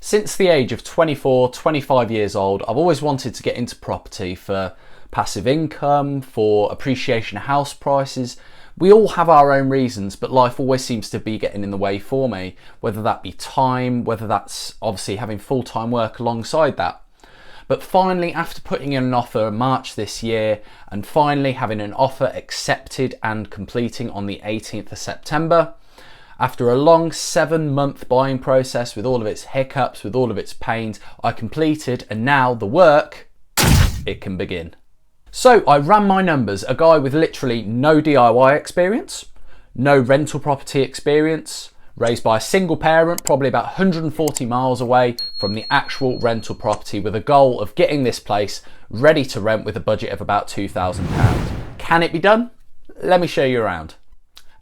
Since the age of 24, 25 years old, I've always wanted to get into property for passive income, for appreciation of house prices. We all have our own reasons, but life always seems to be getting in the way for me, whether that be time, whether that's obviously having full-time work alongside that. But finally, after putting in an offer in March this year and finally having an offer accepted and completing on the 18th of September, after a long 7-month buying process with all of its hiccups, with all of its pains, I completed, and now the work, it can begin. So I ran my numbers, a guy with literally no DIY experience, no rental property experience, raised by a single parent, probably about 140 miles away from the actual rental property, with a goal of getting this place ready to rent with a budget of about £2,000. Can it be done? Let me show you around.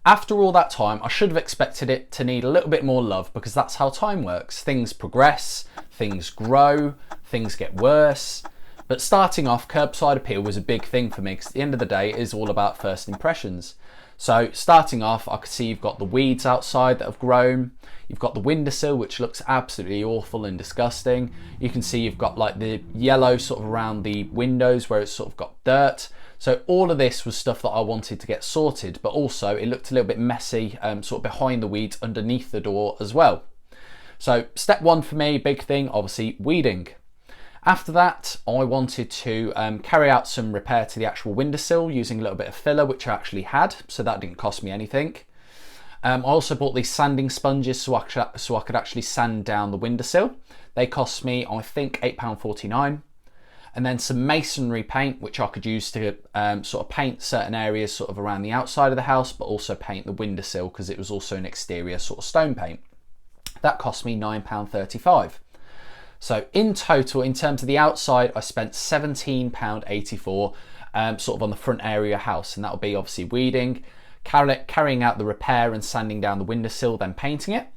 After all that time, I should have expected it to need a little bit more love, because that's how time works. Things progress, things grow, things get worse. But starting off, curbside appeal was a big thing for me, because at the end of the day, it is all about first impressions. So starting off, I could see you've got the weeds outside that have grown. You've got the windowsill, which looks absolutely awful and disgusting. You can see you've got like the yellow sort of around the windows where it's sort of got dirt. So all of this was stuff that I wanted to get sorted, but also it looked a little bit messy, sort of behind the weeds underneath the door as well. So step one for me, big thing, obviously weeding. After that, I wanted to carry out some repair to the actual windowsill using a little bit of filler, which I actually had, so that didn't cost me anything. I also bought these sanding sponges so I could actually sand down the windowsill. They cost me, I think, £8.49. And then some masonry paint, which I could use to sort of paint certain areas sort of around the outside of the house, but also paint the windowsill, because it was also an exterior sort of stone paint. That cost me £9.35. So in total, in terms of the outside, I spent £17.84 sort of on the front area house, and that will be obviously weeding, carrying out the repair and sanding down the windowsill, then painting it.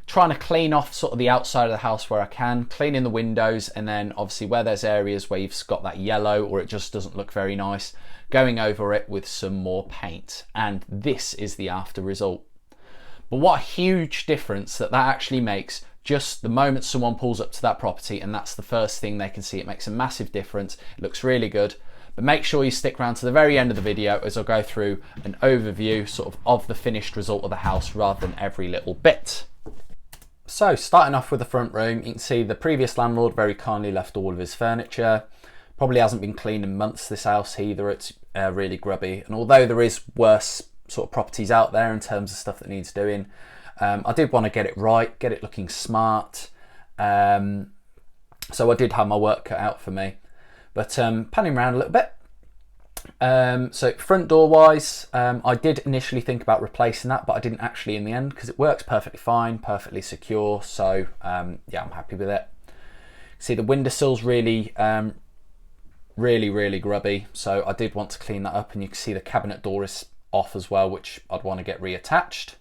Trying to clean off sort of the outside of the house where I can, cleaning the windows, and then obviously where there's areas where you've got that yellow or it just doesn't look very nice, going over it with some more paint. And this is the after result. But what a huge difference that actually makes just the moment someone pulls up to that property, and that's the first thing they can see. It makes a massive difference. It looks really good. But make sure you stick around to the very end of the video as I'll go through an overview sort of the finished result of the house rather than every little bit. So starting off with the front room, you can see the previous landlord very kindly left all of his furniture. Probably hasn't been cleaned in months, this house either. It's really grubby. And although there is worse sort of properties out there in terms of stuff that needs doing, I did want to get it right, get it looking smart. So I did have my work cut out for me. But panning around a little bit. So front door wise, I did initially think about replacing that, but I didn't actually in the end, because it works perfectly fine, perfectly secure. So yeah, I'm happy with it. See, the windowsill's really grubby, so I did want to clean that up, and you can see the cabinet door is off as well, which I'd want to get reattached.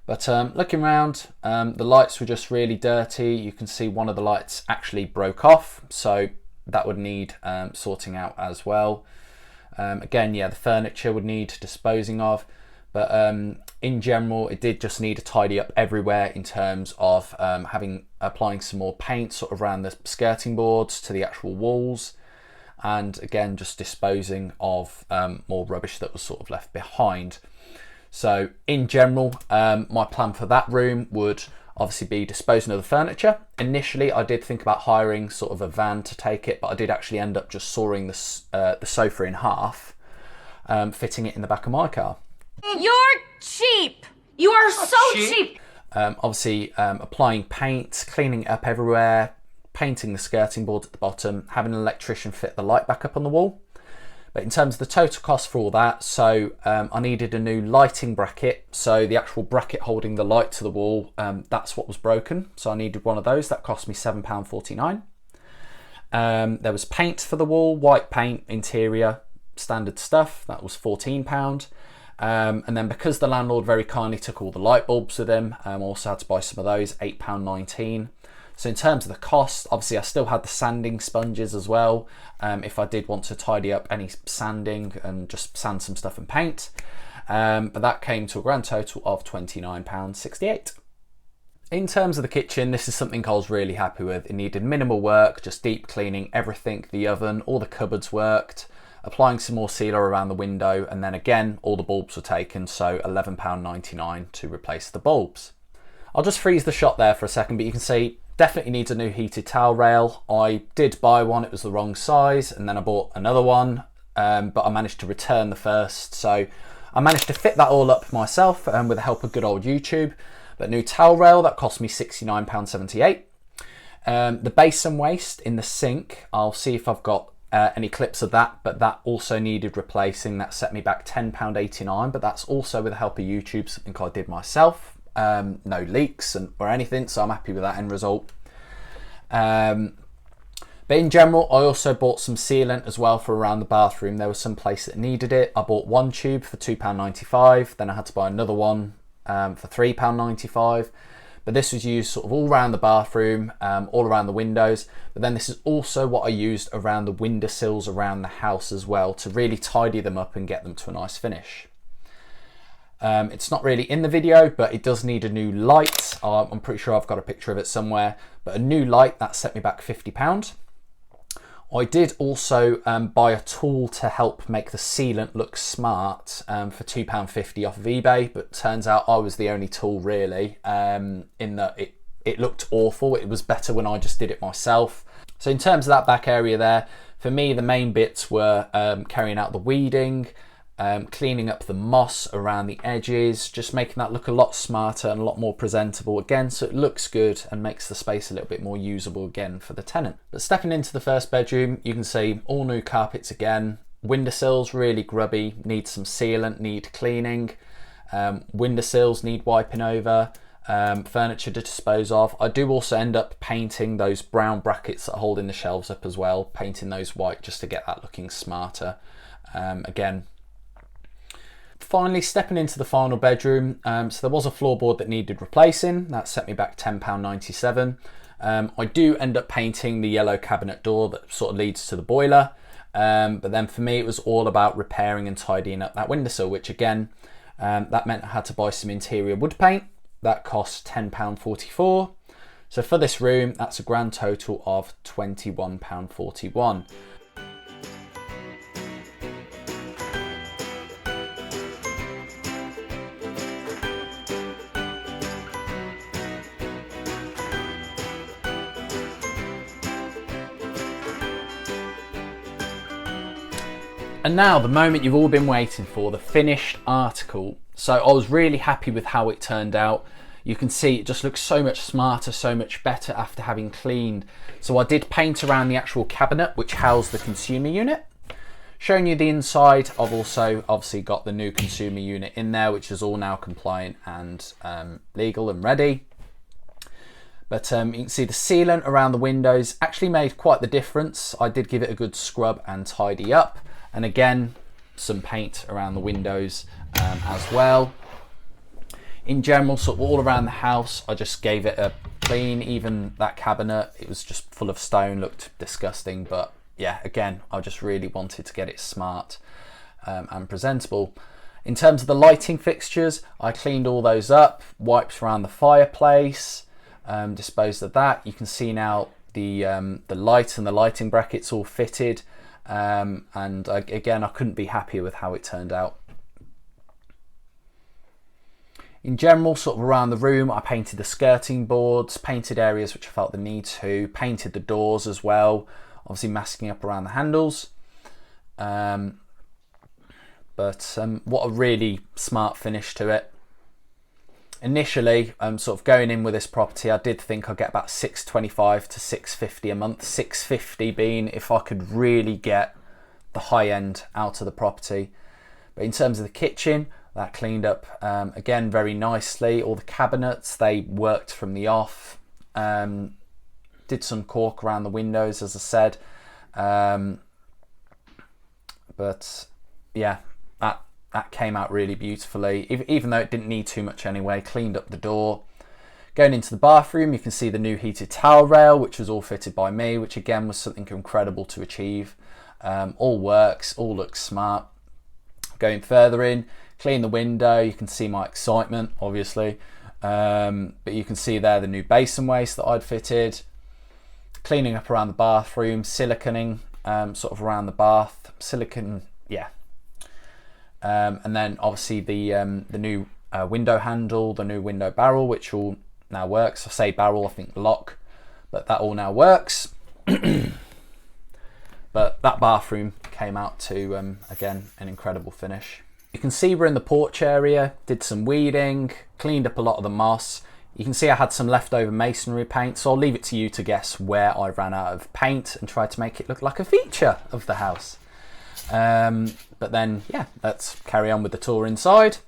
But looking around, the lights were just really dirty. You can see one of the lights actually broke off, so that would need sorting out as well. Again, yeah, the furniture would need disposing of, but in general, it did just need a tidy up everywhere in terms of applying some more paint sort of around the skirting boards to the actual walls, and again, just disposing of more rubbish that was sort of left behind. So in general, my plan for that room would obviously be disposing of the furniture. Initially, I did think about hiring sort of a van to take it, but I did actually end up just sawing the sofa in half, fitting it in the back of my car. You're cheap! You are so cheap! Obviously, applying paint, cleaning it up everywhere, painting the skirting boards at the bottom, having an electrician fit the light back up on the wall. But in terms of the total cost for all that, so I needed a new lighting bracket. So the actual bracket holding the light to the wall, that's what was broken. So I needed one of those. That cost me £7.49. There was paint for the wall, white paint, interior, standard stuff. That was £14. And then because the landlord very kindly took all the light bulbs with him, I also had to buy some of those, £8.19. So in terms of the cost, obviously I still had the sanding sponges as well, if I did want to tidy up any sanding and just sand some stuff and paint. But that came to a grand total of £29.68. In terms of the kitchen, this is something I was really happy with. It needed minimal work, just deep cleaning everything, the oven, all the cupboards worked, applying some more sealer around the window, and then again, all the bulbs were taken, so £11.99 to replace the bulbs. I'll just freeze the shot there for a second, but you can see definitely needs a new heated towel rail. I did buy one, it was the wrong size, and then I bought another one, but I managed to return the first, so I managed to fit that all up myself with the help of good old YouTube. But new towel rail, that cost me £69.78. The basin waste in the sink, I'll see if I've got any clips of that, but that also needed replacing. That set me back £10.89, but that's also with the help of YouTube, something I did myself. No leaks or anything, so I'm happy with that end result. But in general, I also bought some sealant as well for around the bathroom. There was some place that needed it. I bought one tube for £2.95, then I had to buy another one for £3.95. But this was used sort of all around the bathroom, all around the windows. But then this is also what I used around the windowsills around the house as well, to really tidy them up and get them to a nice finish. It's not really in the video, but it does need a new light. I'm pretty sure I've got a picture of it somewhere, but a new light, that set me back £50. I did also buy a tool to help make the sealant look smart for £2.50 off of eBay, but turns out I was the only tool really, in that it looked awful. It was better when I just did it myself. So in terms of that back area there, for me the main bits were carrying out the weeding, cleaning up the moss around the edges, just making that look a lot smarter and a lot more presentable again, so it looks good and makes the space a little bit more usable again for the tenant. But stepping into the first bedroom, you can see all new carpets again. Windowsills really grubby, need some sealant, need cleaning. Windowsills need wiping over. Furniture to dispose of. I do also end up painting those brown brackets that are holding the shelves up as well, painting those white just to get that looking smarter. Again, finally stepping into the final bedroom, so there was a floorboard that needed replacing. That set me back £10.97. I do end up painting the yellow cabinet door that sort of leads to the boiler, but then for me it was all about repairing and tidying up that windowsill, which again, that meant I had to buy some interior wood paint. That cost £10.44. So for this room, that's a grand total of £21.41. And now the moment you've all been waiting for, the finished article. So I was really happy with how it turned out. You can see it just looks so much smarter, so much better after having cleaned. So I did paint around the actual cabinet which housed the consumer unit. Showing you the inside, I've also obviously got the new consumer unit in there, which is all now compliant and legal and ready. But you can see the sealant around the windows actually made quite the difference. I did give it a good scrub and tidy up. And again, some paint around the windows as well. In general, sort of all around the house, I just gave it a clean. Even that cabinet, it was just full of stone, looked disgusting. But yeah, again, I just really wanted to get it smart and presentable. In terms of the lighting fixtures, I cleaned all those up, wiped around the fireplace, disposed of that. You can see now the light and the lighting brackets all fitted. And again, I couldn't be happier with how it turned out. In general, sort of around the room, I painted the skirting boards, painted areas which I felt the need to, painted the doors as well, obviously masking up around the handles. But what a really smart finish to it. Initially, sort of going in with this property, I did think I'd get about $625 to $650 a month. $650 being if I could really get the high end out of the property. But in terms of the kitchen, that cleaned up again very nicely. All the cabinets, they worked from the off. Did some caulk around the windows, as I said. But yeah, that came out really beautifully, even though it didn't need too much anyway. Cleaned up the door. Going into the bathroom, you can see the new heated towel rail, which was all fitted by me, which again was something incredible to achieve. All works, all looks smart. Going further in, clean the window, you can see my excitement, obviously. But you can see there the new basin waste that I'd fitted, cleaning up around the bathroom, siliconing sort of around the bath, silicone, yeah. And then obviously the new window handle, the new window barrel, which all now works. I say barrel, I think lock, but that all now works. But that bathroom came out to, again, an incredible finish. You can see we're in the porch area, did some weeding, cleaned up a lot of the moss. You can see I had some leftover masonry paint, so I'll leave it to you to guess where I ran out of paint and try to make it look like a feature of the house. But then, yeah, let's carry on with the tour inside.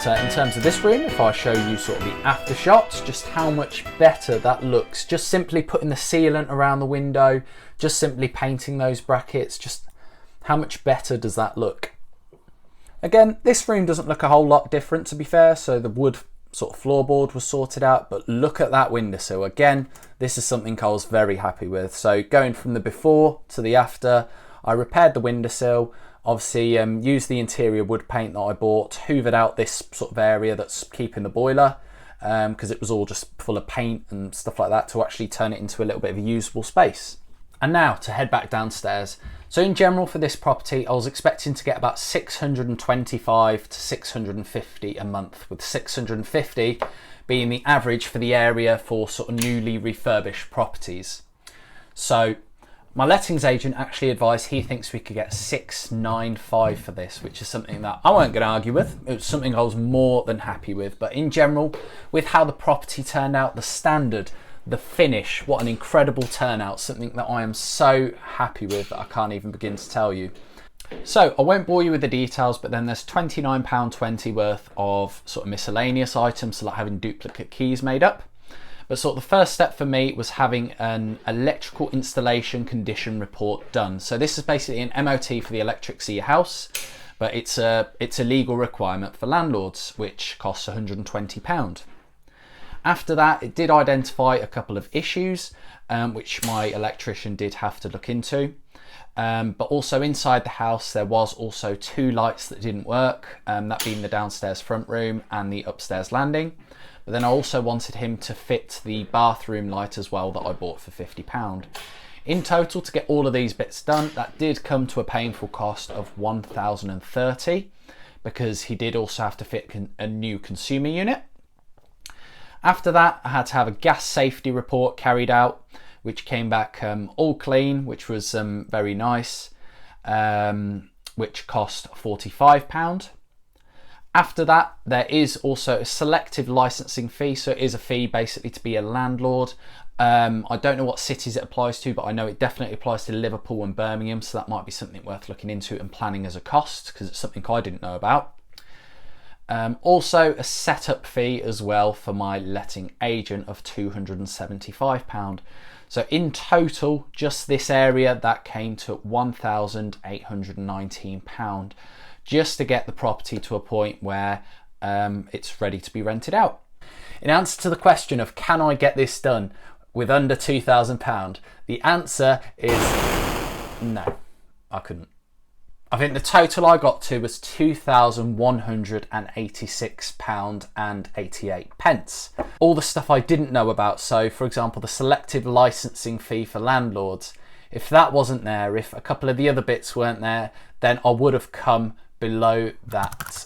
In terms of this room, if I show you sort of the after shots, just how much better that looks, just simply putting the sealant around the window, just simply painting those brackets, just how much better does that look? Again, this room doesn't look a whole lot different, to be fair, so the wood sort of floorboard was sorted out, but look at that windowsill. Again, this is something I was very happy with. So going from the before to the after, I repaired the windowsill, obviously used the interior wood paint that I bought, hoovered out this sort of area that's keeping the boiler, because it was all just full of paint and stuff like that, to actually turn it into a little bit of a usable space. And now to head back downstairs. So in general for this property, I was expecting to get about 625 to 650 a month, with 650 being the average for the area for sort of newly refurbished properties. So my lettings agent actually advised he thinks we could get 695 for this, which is something that I weren't going to argue with. It was something I was more than happy with. But in general, with how the property turned out, the standard, the finish, what an incredible turnout, something that I am so happy with that I can't even begin to tell you. So I won't bore you with the details, but then there's £29.20 worth of sort of miscellaneous items, so like having duplicate keys made up. But sort of the first step for me was having an electrical installation condition report done. So this is basically an MOT for the electrics of your house, but it's a legal requirement for landlords, which costs £120. After that, it did identify a couple of issues, which my electrician did have to look into. But also inside the house, there was also two lights that didn't work, that being the downstairs front room and the upstairs landing. But then I also wanted him to fit the bathroom light as well that I bought for £50. In total, to get all of these bits done, that did come to a painful cost of £1,030, because he did also have to fit a new consumer unit. After that, I had to have a gas safety report carried out, which came back all clean, which was very nice, which cost £45. After that, there is also a selective licensing fee, so it is a fee basically to be a landlord. I don't know what cities it applies to, but I know it definitely applies to Liverpool and Birmingham, so that might be something worth looking into and planning as a cost, because it's something I didn't know about. Also a setup fee as well for my letting agent of £275. So in total, just this area, that came to £1,819, just to get the property to a point where it's ready to be rented out. In answer to the question of can I get this done with under £2,000, the answer is no, I couldn't. I think the total I got to was £2,186.88. All the stuff I didn't know about, so for example the selective licensing fee for landlords, if that wasn't there, if a couple of the other bits weren't there, then I would have come below that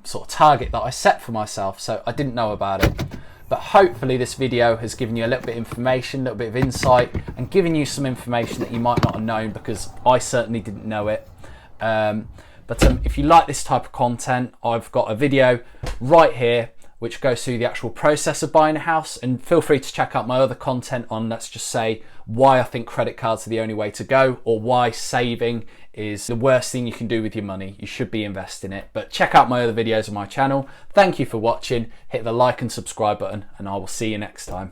sort of target that I set for myself, so I didn't know about it. But hopefully this video has given you a little bit of information, a little bit of insight, and given you some information that you might not have known, because I certainly didn't know it. But if you like this type of content, I've got a video right here which goes through the actual process of buying a house. And feel free to check out my other content on, let's just say, why I think credit cards are the only way to go, or why saving is the worst thing you can do with your money. You should be investing it. But check out my other videos on my channel. Thank you for watching. Hit the like and subscribe button, and I will see you next time.